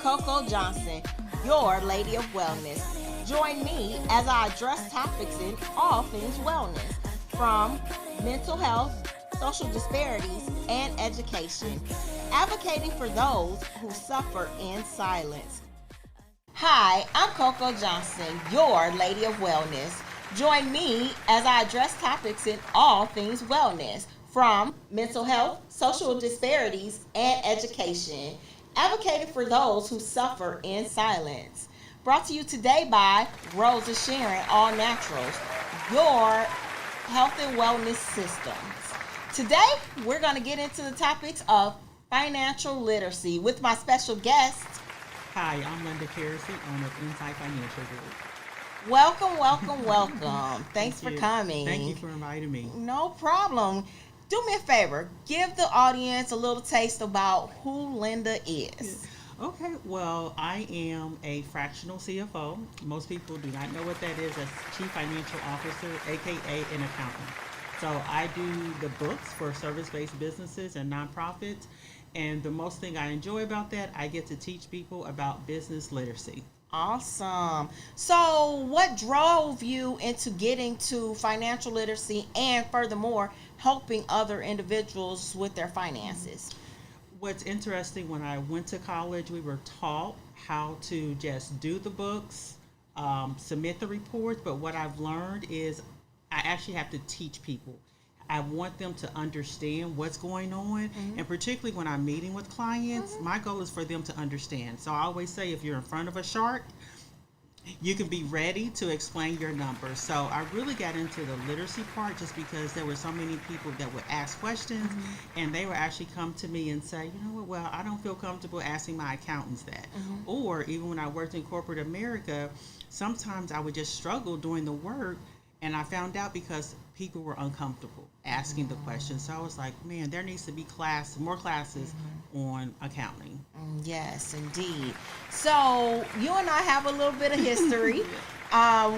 CoCo Johnson, your Lady of Wellness. Join me as I address topics in all things wellness, from mental health, social disparities, and education, advocating for those who suffer in silence. Hi, I'm CoCo Johnson, your Lady of Wellness. Join me as I address topics in all things wellness, from mental health, social disparities, and education, advocating for those who suffer in silence. Brought to you today by Rosa Sharon All Naturals, your health and wellness systems. Today, we're going to get into the topics of financial literacy with my special guest. Hi, I'm Karressy, owner of Insight Financial Group. Welcome. Thanks for coming. Thank you for inviting me. No problem. Do me a favor. Give the audience a little taste about who Linda is. Okay, well, I am a fractional CFO. Most people do not know what that is. As Chief Financial Officer, aka an accountant. So I do the books for service-based businesses and nonprofits. And the most thing I enjoy about that, I get to teach people about business literacy. Awesome. So what drove you into getting to financial literacy and furthermore helping other individuals with their finances? What's interesting, when I went to college, we were taught how to just do the books, submit the reports, but what I've learned is I actually have to teach people. I want them to understand what's going on, and particularly when I'm meeting with clients, my goal is for them to understand. So I always say, if you're in front of a shark, you can be ready to explain your numbers. So I really got into the literacy part just because there were so many people that would ask questions, and they would actually come to me and say, you know what, well, I don't feel comfortable asking my accountants that. Or even when I worked in corporate America, sometimes I would just struggle doing the work, and I found out because people were uncomfortable asking the questions. So I was like, man, there needs to be more classes on accounting. Yes, indeed. So you and I have a little bit of history.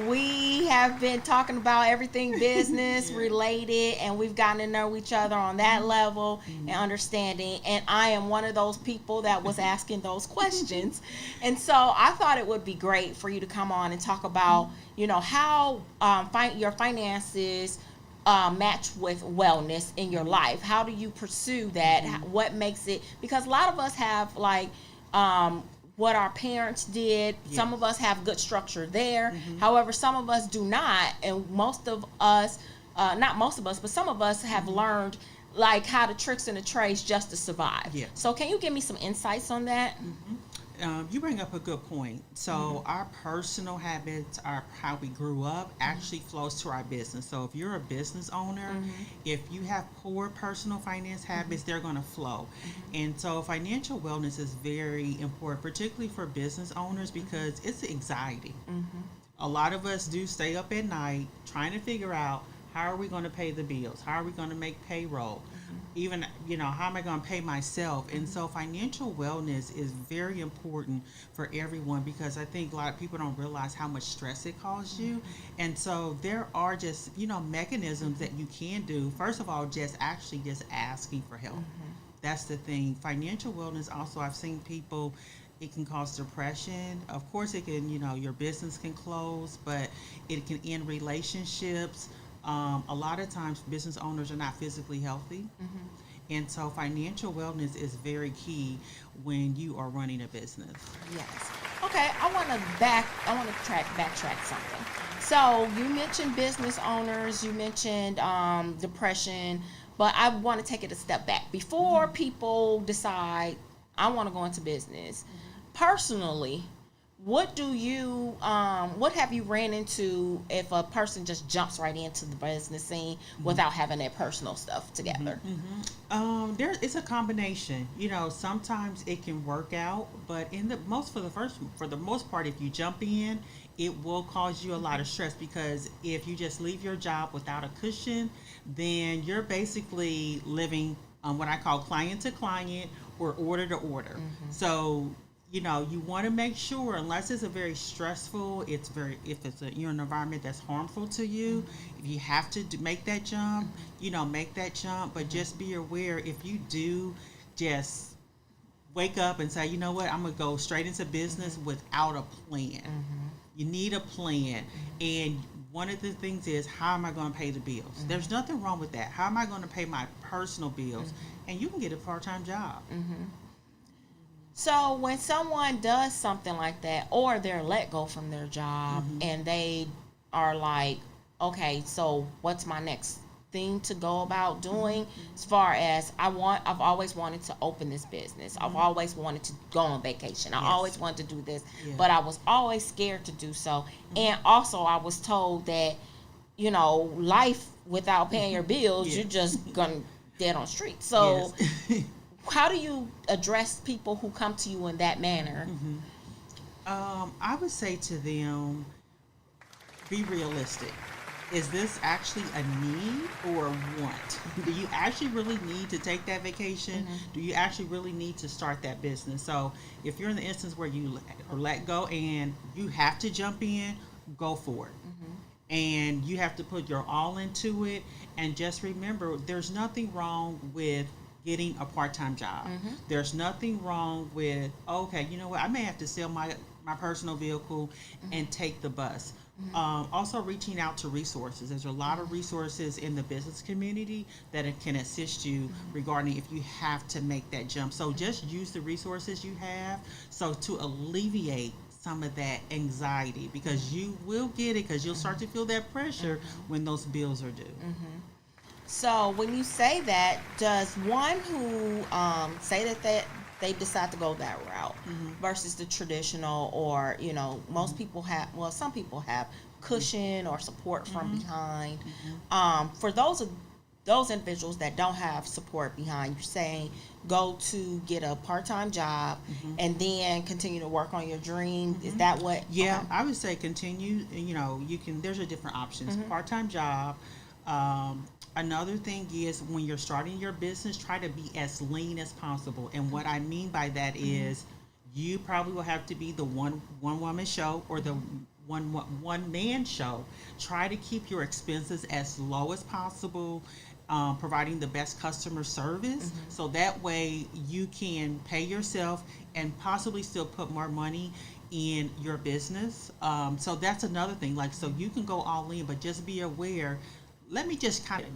We have been talking about everything business related, and we've gotten to know each other on that level and understanding. And I am one of those people that was asking those questions. And so I thought it would be great for you to come on and talk about, how your finances match with wellness in your life. How do you pursue that? What makes it? Because a lot of us have what our parents did. Some of us have good structure there. However, some of us do not, and most of us, not most of us, but some of us have learned how the tricks and the trades just to survive. So can you give me some insights on that? You bring up a good point. So our personal habits, how we grew up, actually flows to our business. So if you're a business owner, if you have poor personal finance habits, they're going to flow. And so financial wellness is very important, particularly for business owners, because it's anxiety. A lot of us do stay up at night trying to figure out, how are we going to pay the bills? How are we going to make payroll? Even, how am I going to pay myself? And so financial wellness is very important for everyone, because I think a lot of people don't realize how much stress it causes you. And so there are just, mechanisms that you can do. First of all, just asking for help. That's the thing. Financial wellness also, I've seen people, it can cause depression. Of course, it can, your business can close, but it can end relationships. A lot of times business owners are not physically healthy. And so financial wellness is very key when you are running a business. Yes. Okay, I want to backtrack something. So you mentioned business owners, you mentioned depression, but I want to take it a step back. Before people decide, I want to go into business, personally, what have you ran into if a person just jumps right into the business scene without having that personal stuff together? It's a combination. Sometimes it can work out, but for the most part, if you jump in, it will cause you a lot of stress, because if you just leave your job without a cushion, then you're basically living on what I call client to client or order to order. So you want to make sure, unless it's a very stressful, if you're in an environment that's harmful to you, if you have to make that jump, make that jump. But just be aware, if you do just wake up and say, you know what, I'm gonna go straight into business without a plan. You need a plan. And one of the things is, how am I going to pay the bills? There's nothing wrong with that. How am I going to pay my personal bills? And you can get a part-time job. So when someone does something like that, or they're let go from their job, and they are like, okay, so what's my next thing to go about doing? As far as I've always wanted to open this business. I've always wanted to go on vacation. I always wanted to do this, but I was always scared to do so. And also I was told that, life without paying your bills, you're just gonna dead on the street. So how do you address people who come to you in that manner? I would say to them, be realistic. Is this actually a need or a want? Do you actually really need to take that vacation? Do you actually really need to start that business? So if you're in the instance where you are let go and you have to jump in, go for it. And you have to put your all into it. And just remember, there's nothing wrong with getting a part-time job. There's nothing wrong with, okay, you know what, I may have to sell my personal vehicle and take the bus. Also reaching out to resources. There's a lot of resources in the business community that can assist you regarding if you have to make that jump. So just use the resources you have so to alleviate some of that anxiety, because you will get it, because you'll start to feel that pressure when those bills are due. So when you say that, does one who say that they decide to go that route versus the traditional, or most people have, well, some people have cushion or support from behind, for those individuals that don't have support behind, you're saying go to get a part-time job and then continue to work on your dream. Is that what? Yeah, okay. I would say continue. You can, there's a different options. Part-time job. Another thing is, when you're starting your business, try to be as lean as possible. And what I mean by that is, you probably will have to be the one woman show or the one man show. Try to keep your expenses as low as possible, providing the best customer service, so that way you can pay yourself and possibly still put more money in your business. So that's another thing. Like, so you can go all in, but just be aware. Let me just kind of,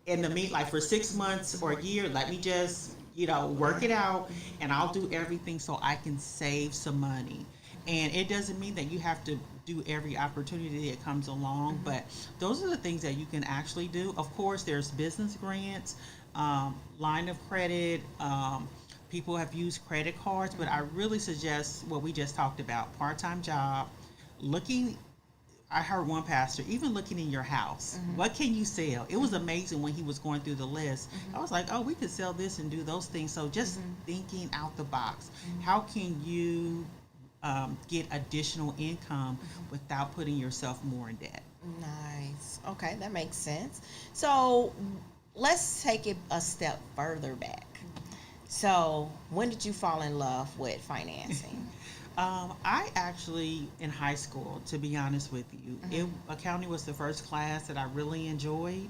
in the meat, like for 6 months or a year, let me just, work it out, and I'll do everything so I can save some money. And it doesn't mean that you have to do every opportunity that comes along, but those are the things that you can actually do. Of course, there's business grants, line of credit, people have used credit cards, but I really suggest what we just talked about, part-time job, I heard one pastor, even looking in your house, what can you sell? It was amazing when he was going through the list. I was like, oh, we could sell this and do those things. So just thinking out the box. How can you get additional income without putting yourself more in debt? Nice. Okay, that makes sense. So let's take it a step further back. So when did you fall in love with financing? I actually, in high school, to be honest with you, accounting was the first class that I really enjoyed.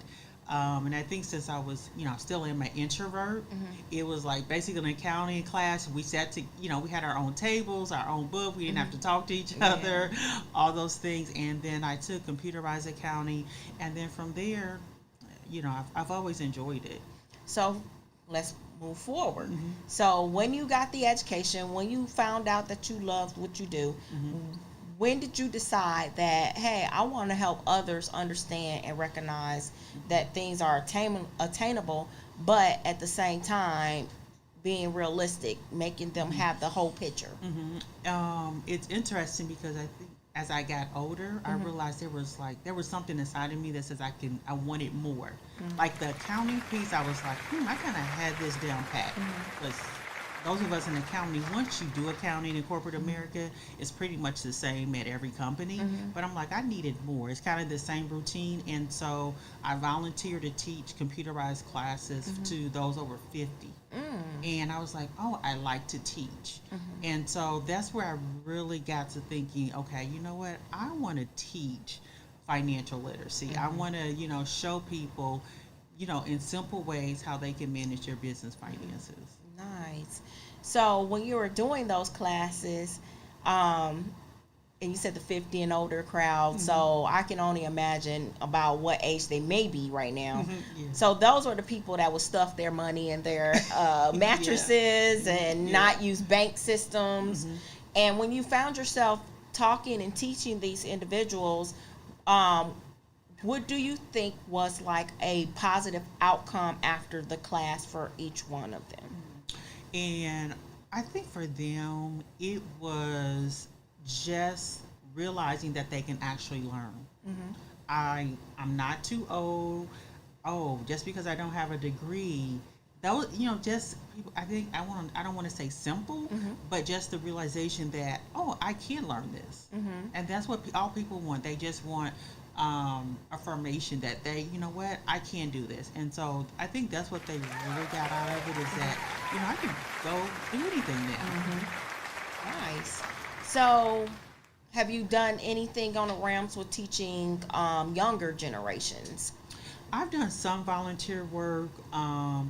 And I think since I was, still in my introvert, it was like basically an accounting class. We sat to, we had our own tables, our own book. We didn't have to talk to each other, all those things. And then I took computerized accounting. And then from there, I've always enjoyed it. So let's move forward. So when you got the education, when you found out that you loved what you do, when did you decide that, hey, I want to help others understand and recognize that things are attainable, but at the same time being realistic, making them have the whole picture? It's interesting because I think as I got older, I realized there was something inside of me that says I wanted more. Like the accounting piece, I was like, I kind of had this down pat. Because those of us in accounting, once you do accounting in corporate America, it's pretty much the same at every company. But I'm like, I needed more. It's kind of the same routine. And so I volunteered to teach computerized classes to those over 50. And I was like, oh, I like to teach. And so that's where I really got to thinking, okay, you know what? I want to teach financial literacy. I want to, show people, in simple ways how they can manage their business finances. Nice. So when you were doing those classes, um, and you said the 50 and older crowd, so I can only imagine about what age they may be right now. Yeah. So those were the people that would stuff their money in their mattresses and not use bank systems. And when you found yourself talking and teaching these individuals, um, what do you think was like a positive outcome after the class for each one of them? And I think for them, it was just realizing that they can actually learn. I'm not too old. Oh, just because I don't have a degree, those just people. I don't want to say simple, but just the realization that I can learn this, and that's what all people want. They just want affirmation that I can do this. And so I think that's what they really got out of it, is that I can go do anything now. Nice. So have you done anything on the realms with teaching younger generations? I've done some volunteer work,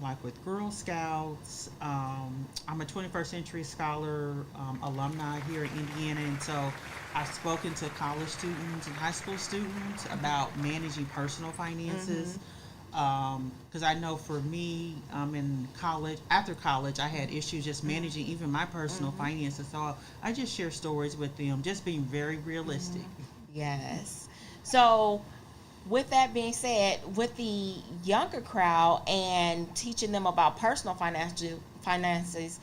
like with Girl Scouts. I'm a 21st Century Scholar alumni here in Indiana, and so I've spoken to college students and high school students about managing personal finances. Because I know for me, in college, after college, I had issues just managing even my personal finances. So I just share stories with them, just being very realistic. Yes. So with that being said, with the younger crowd and teaching them about personal finances,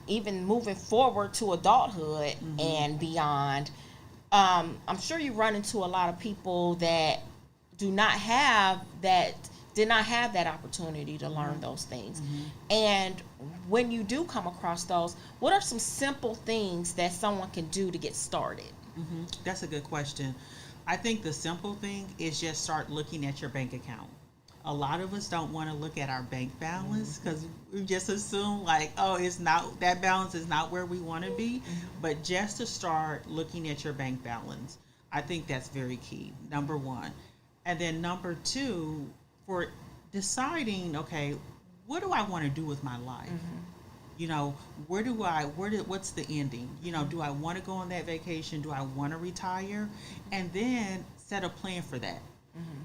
even moving forward to adulthood and beyond, I'm sure you run into a lot of people that did not have that opportunity to learn those things. And when you do come across those, what are some simple things that someone can do to get started? That's a good question. I think the simple thing is just start looking at your bank account. A lot of us don't want to look at our bank balance because we just assume that balance is not where we want to be. But just to start looking at your bank balance, I think that's very key, number one. And then number two, for deciding, okay, what do I want to do with my life? What's the ending? Do I want to go on that vacation? Do I want to retire? And then set a plan for that.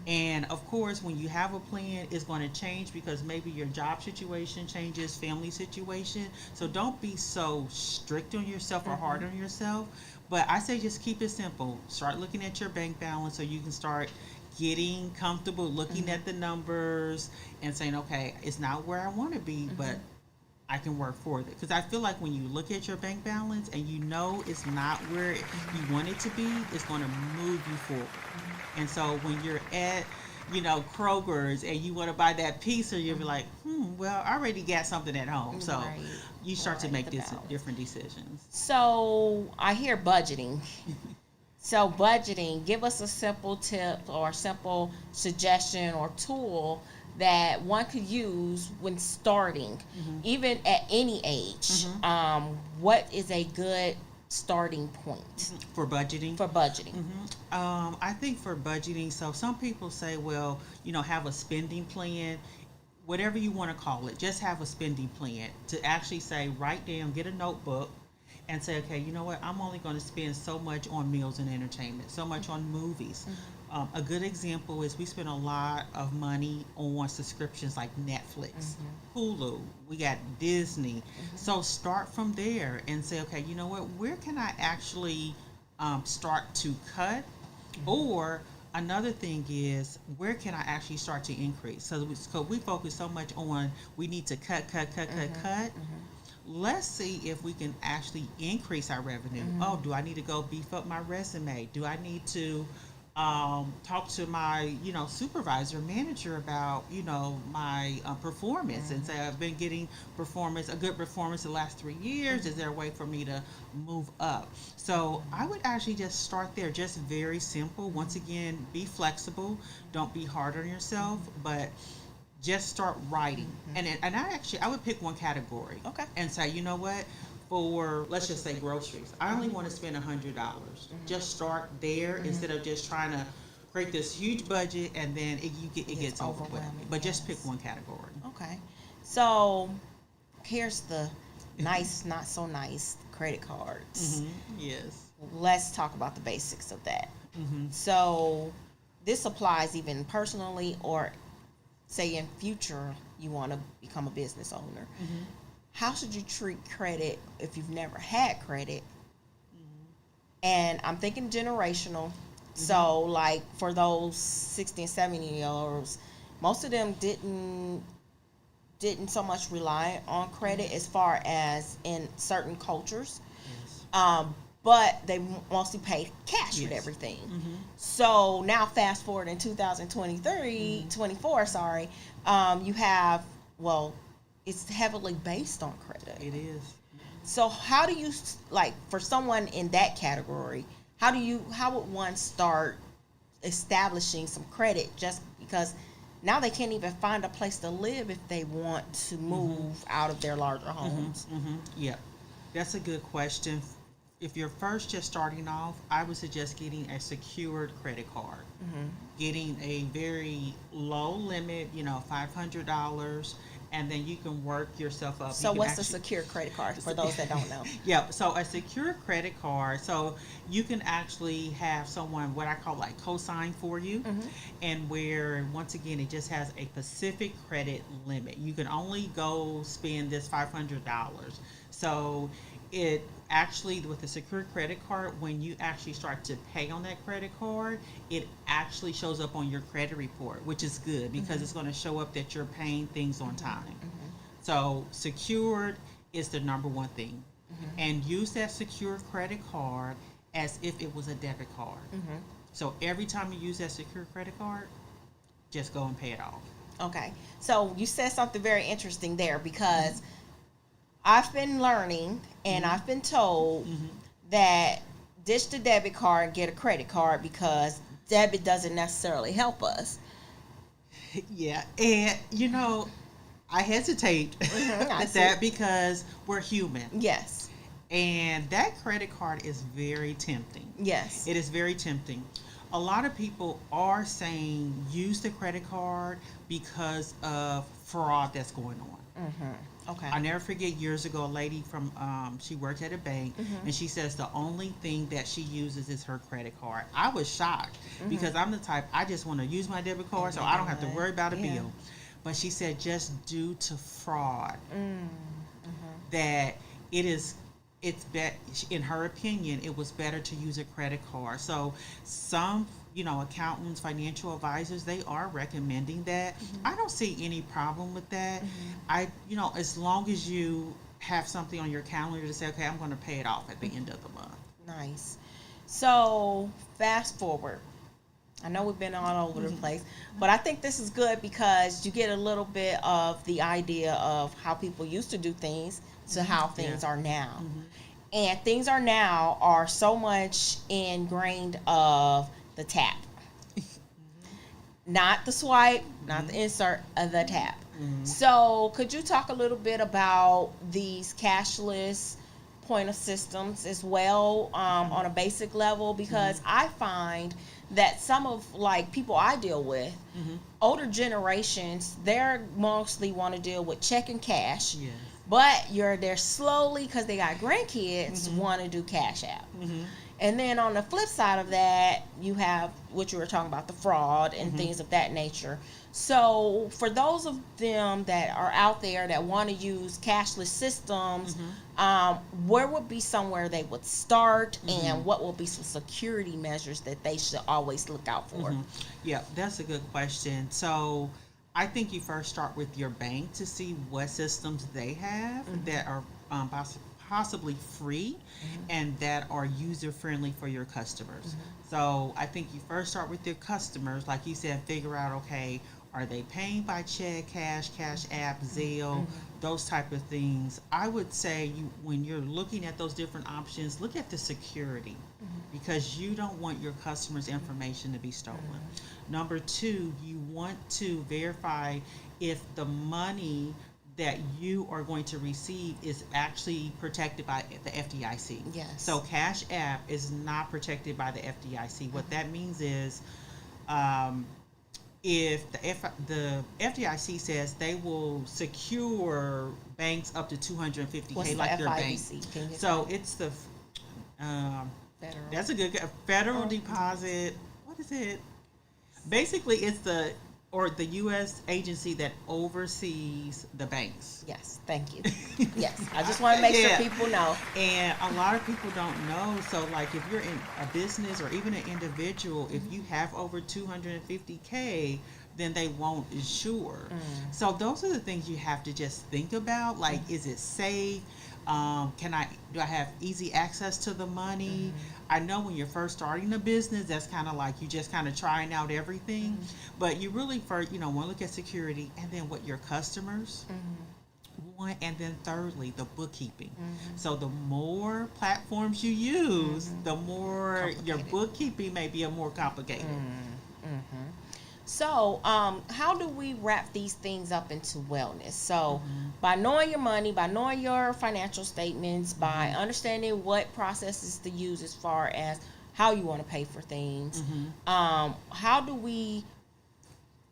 And of course, when you have a plan, it's going to change because maybe your job situation changes, family situation. So don't be so strict on yourself or hard on yourself. But I say just keep it simple. Start looking at your bank balance so you can start getting comfortable looking at the numbers and saying, okay, it's not where I want to be, but I can work for it. Because I feel like when you look at your bank balance and it's not where you want it to be, it's going to move you forward. And so when you're at, Kroger's and you want to buy that pizza, you'll be like, well, I already got something at home. So you start to make different decisions. So I hear budgeting. So budgeting, give us a simple tip or simple suggestion or tool that one could use when starting, even at any age. What is a good starting point for budgeting? I think for budgeting, so some people say, well, have a spending plan. Whatever you want to call it, just have a spending plan to actually say, write down, get a notebook, and say, okay, you know what, I'm only going to spend so much on meals and entertainment, so much on movies. A good example is we spend a lot of money on subscriptions like Netflix, Hulu, we got Disney. So start from there and say, okay, you know what, where can I actually start to cut? Or another thing is, where can I actually start to increase? So we focus so much on we need to cut. Let's see if we can actually increase our revenue. Oh, do I need to go beef up my resume? Do I need to talk to my supervisor, manager about my performance and say I've been getting a good performance the last 3 years. Is there a way for me to move up? So I would actually just start there, just very simple. Once again, be flexible, don't be hard on yourself, but just start writing. And I would pick one category. Okay. And say, you know what? For let's just say groceries, I only want to spend $100. Just start there instead of just trying to create this huge budget and then it gets overwhelming. But just pick one category. Okay. So here's the nice, not so nice credit cards. Yes. Let's talk about the basics of that. Mm-hmm. So this applies even personally, or say in future you want to become a business owner. Mm-hmm. How should you treat credit if you've never had credit? Mm-hmm. And I'm thinking generational. So like for those 60 and 70 year olds, most of them didn't so much rely on credit as far as in certain cultures. Yes. But they mostly pay cash with Yes. everything. Mm-hmm. So now fast forward in 2023, 24, sorry, you have, well, it's heavily based on credit. It is. So how do you, like, for someone in that category, how would one start establishing some credit, just because now they can't even find a place to live if they want to move out of their larger homes? Yeah, that's a good question. If you're first just starting off, I would suggest getting a secured credit card. Getting a very low limit, $500, and then you can work yourself up. So what's a secure credit card for those that don't know? Yeah, so a secure credit card, so you can actually have someone, what I call like co-sign for you, and where, once again, it just has a specific credit limit. You can only go spend this $500. So it actually, with a secure credit card, when you actually start to pay on that credit card, it actually shows up on your credit report, which is good because it's going to show up that you're paying things on time. So secured is the number one thing. And use that secure credit card as if it was a debit card. So every time you use that secure credit card, just go and pay it off. Okay. So you said something very interesting there, because I've been learning and I've been told that ditch the debit card and get a credit card, because debit doesn't necessarily help us. Yeah, and I hesitate with that because we're human. Yes. And that credit card is very tempting. Yes. It is very tempting. A lot of people are saying use the credit card because of fraud that's going on. Okay. I never forget, years ago, a lady from she worked at a bank, and she says the only thing that she uses is her credit card. I was shocked because I'm the type, I just want to use my debit card so I don't have to worry about a bill. But she said just due to fraud, that in her opinion, it was better to use a credit card. So some accountants, financial advisors, they are recommending that. I don't see any problem with that. As long as you have something on your calendar to say, okay, I'm going to pay it off at the end of the month. Nice. So fast forward. I know we've been all over the place, but I think this is good because you get a little bit of the idea of how people used to do things to how things are now. And things are so much ingrained of the tap. Not the swipe, not the insert, the tap. So could you talk a little bit about these cashless point of systems as well, on a basic level? Because I find that some of people I deal with, older generations, they're mostly want to deal with check and cash. Yes. But they're slowly, because they got grandkids, want to do Cash App. And then on the flip side of that, you have what you were talking about, the fraud and things of that nature. So for those of them that are out there that want to use cashless systems, where would be somewhere they would start, and what will be some security measures that they should always look out for? Yeah, that's a good question. So I think you first start with your bank to see what systems they have that are possibly free and that are user friendly for your customers. So I think you first start with your customers, like you said, figure out, okay, are they paying by check, cash app, Zelle, those type of things. I would say when you're looking at those different options, look at the security, because you don't want your customers' information to be stolen. Number two, you want to verify if the money that you are going to receive is actually protected by the FDIC. Yes. So Cash App is not protected by the FDIC. What that means is, if the FDIC says they will secure banks up to 250K, What's the like your bank. FIDC? Can you So it's the Federal. that's a good federal deposit. What is it? Basically, it's the U.S. agency that oversees the banks. Yes, thank you. Yes, I just want to make sure people know. And a lot of people don't know. So, like, if you're in a business or even an individual, if you have over 250K, then they won't insure. So those are the things you have to just think about. Like, is it safe? Do I have easy access to the money? I know when you're first starting a business, that's kind of like you just kind of trying out everything. But you really first, want to look at security and then what your customers want, and then thirdly, the bookkeeping. So the more platforms you use, the more your bookkeeping may be more complicated. So, how do we wrap these things up into wellness? So, by knowing your money, by knowing your financial statements, by understanding what processes to use as far as how you want to pay for things, how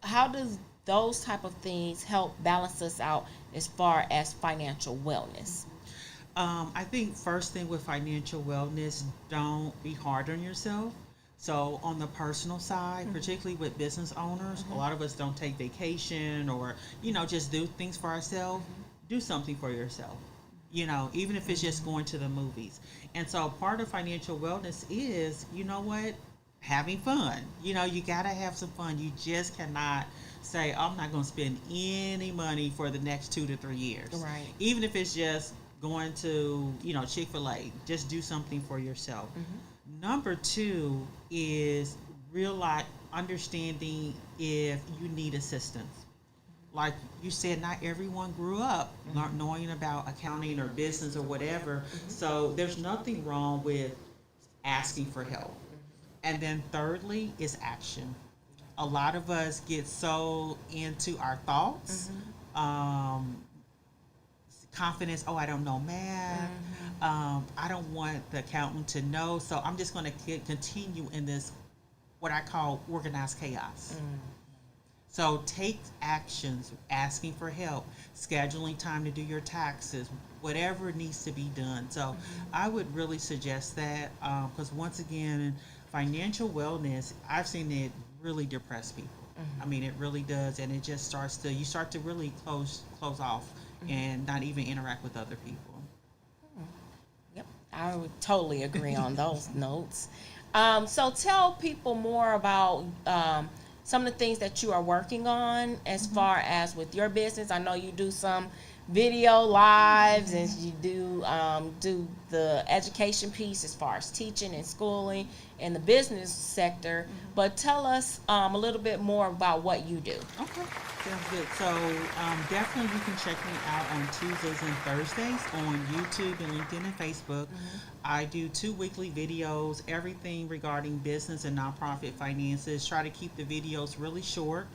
does those type of things help balance us out as far as financial wellness? I think first thing with financial wellness, don't be hard on yourself. So on the personal side, particularly with business owners, a lot of us don't take vacation or, just do things for ourselves. Do something for yourself, even if it's just going to the movies. And so part of financial wellness is, having fun. You got to have some fun. You just cannot say, I'm not going to spend any money for the next 2 to 3 years. Right. Even if it's just going to, Chick-fil-A, just do something for yourself. Number 2 is understanding if you need assistance. Like you said, not everyone grew up not knowing about accounting or business or whatever. So there's nothing wrong with asking for help. And then thirdly is action. A lot of us get so into our thoughts, confidence. Oh, I don't know math. I don't want the accountant to know. So I'm just going to continue in this, what I call organized chaos. So take actions, asking for help, scheduling time to do your taxes, whatever needs to be done. So I would really suggest that because once again, financial wellness, I've seen it really depress people. I mean, it really does. And it just you start to really close off and not even interact with other people. Yep, I would totally agree on those notes. So tell people more about some of the things that you are working on as far as with your business. I know you do some video lives and you do the education piece as far as teaching and schooling in the business sector. But tell us a little bit more about what you do. Okay, sounds good. So definitely you can check me out on Tuesdays and Thursdays on YouTube and LinkedIn and Facebook. I do 2 weekly videos, everything regarding business and nonprofit finances. Try to keep the videos really short.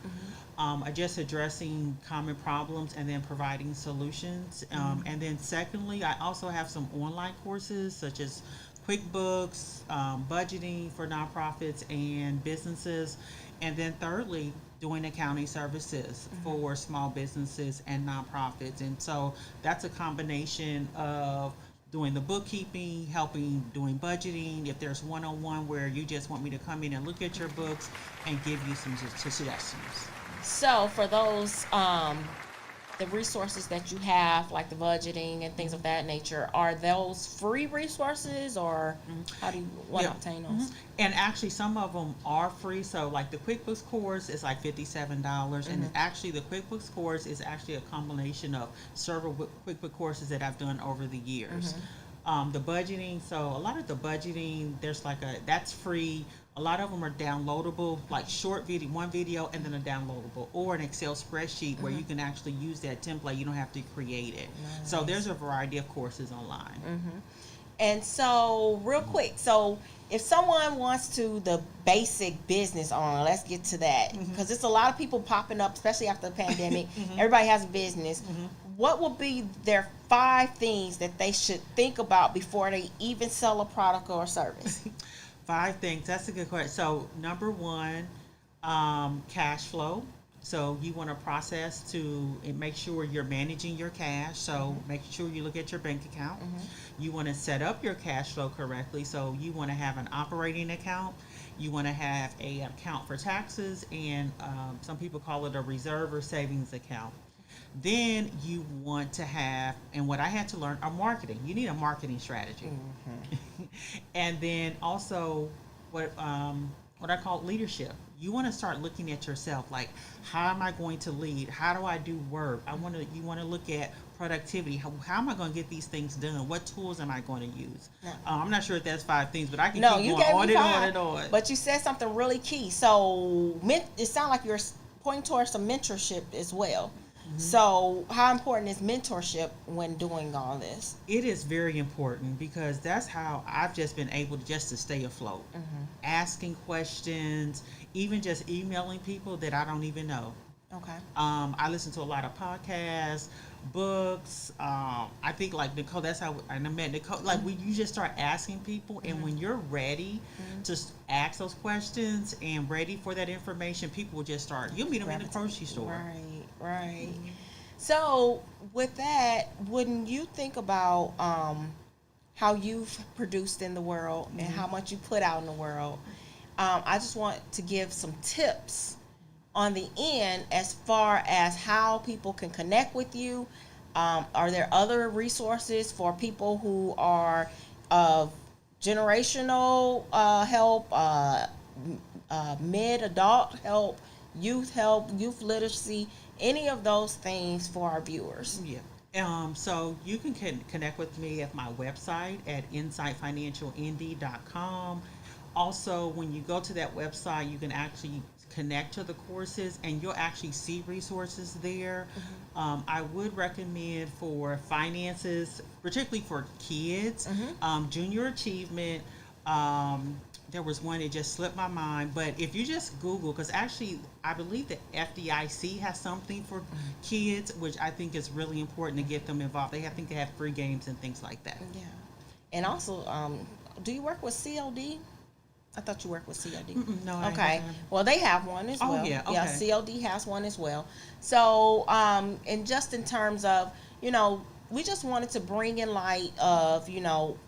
Just addressing common problems and then providing solutions. And then secondly, I also have some online courses such as QuickBooks, budgeting for nonprofits and businesses. And then thirdly, doing accounting services for small businesses and nonprofits. And so that's a combination of doing the bookkeeping, doing budgeting. If there's one-on-one where you just want me to come in and look at your books and give you some suggestions. So for those, the resources that you have, like the budgeting and things of that nature, are those free resources or how do you want to obtain those? And actually some of them are free. So like the QuickBooks course is like $57. And actually the QuickBooks course is actually a combination of several QuickBooks courses that I've done over the years. The budgeting, so a lot of the budgeting, that's free. A lot of them are downloadable, like short video, one video and then a downloadable, or an Excel spreadsheet where you can actually use that template. You don't have to create it. Nice. So there's a variety of courses online. And so real quick, so if someone wants to, the basic business owner, let's get to that, because it's a lot of people popping up, especially after the pandemic. Everybody has a business. What will be their 5 things that they should think about before they even sell a product or a service? 5 things. That's a good question. So number 1, Cash flow. So you want to process to and make sure you're managing your cash. So make sure you look at your bank account. You want to set up your cash flow correctly. So you want to have an operating account. You want to have a account for taxes, and some people call it a reserve or savings account. Then you want to have, and what I had to learn, are marketing. You need a marketing strategy. And then also what I call leadership. You want to start looking at yourself, like, how am I going to lead? How do I do work? You want to look at productivity. How am I going to get these things done? What tools am I going to use? I'm not sure if that's 5 things, but I can keep going on and on and on. But you said something really key. So it sounds like you're pointing towards some mentorship as well. So how important is mentorship when doing all this? It is very important, because that's how I've just been able to stay afloat. Asking questions, even just emailing people that I don't even know. Okay. I listen to a lot of podcasts, books. I think, like, Nycole, that's how I met Nycole. Like, when you just start asking people, and when you're ready to ask those questions and ready for that information, people will just start. You'll meet them in the grocery store. Right. So with that, when you think about how you've produced in the world and how much you put out in the world, I just want to give some tips on the end as far as how people can connect with you. Are there other resources for people who are of generational help, mid-adult help, youth literacy, any of those things for our viewers? Yeah. So you can connect with me at my website at insightfinancialnd.com. Also, when you go to that website, you can actually connect to the courses, and you'll actually see resources there. I would recommend for finances, particularly for kids, junior achievement. There was one that just slipped my mind, but if you just Google, because actually I believe the FDIC has something for kids, which I think is really important to get them involved. I think they have free games and things like that. Yeah. And also, do you work with CLD? I thought you worked with CLD. No. Okay. Well, they have one as well. Yeah. Okay. Yeah, CLD has one as well. So, and just in terms of, we just wanted to bring in light of,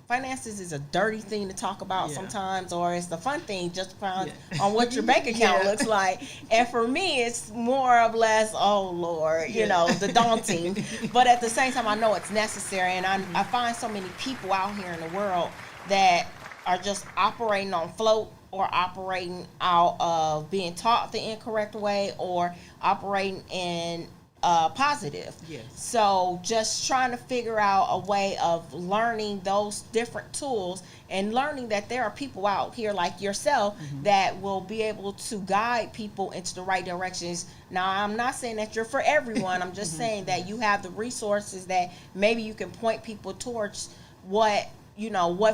finances is a dirty thing to talk about sometimes, or it's the fun thing just on what your bank account looks like. And for me, it's more or less, oh Lord, the daunting. But at the same time, I know it's necessary, and I find so many people out here in the world that are just operating on float, or operating out of being taught the incorrect way, or operating in positive. Yes. So just trying to figure out a way of learning those different tools, and learning that there are people out here like yourself that will be able to guide people into the right directions. Now, I'm not saying that you're for everyone. I'm just saying that you have the resources that maybe you can point people towards what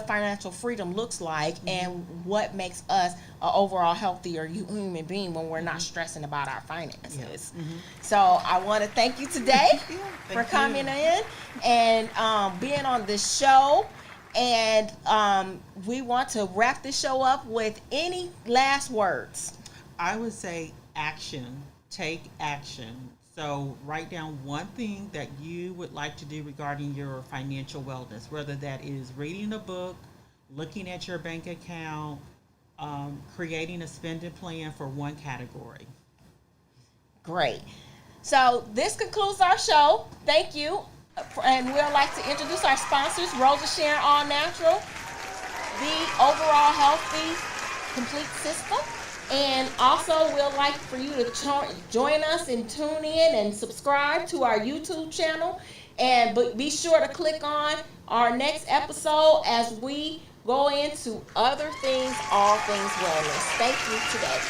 financial freedom looks like, and what makes us an overall healthier human being when we're not stressing about our finances. So I want to thank you today for coming in and being on this show. And we want to wrap this show up with any last words. I would say action. Take action. So write down one thing that you would like to do regarding your financial wellness, whether that is reading a book, looking at your bank account, creating a spending plan for one category. Great. So this concludes our show. Thank you. And we'd like to introduce our sponsors, Rosa Sharon All Natural, the overall healthy complete system. And also, we'd like for you to join us and tune in and subscribe to our YouTube channel. But be sure to click on our next episode as we go into other things, all things wellness. Thank you today.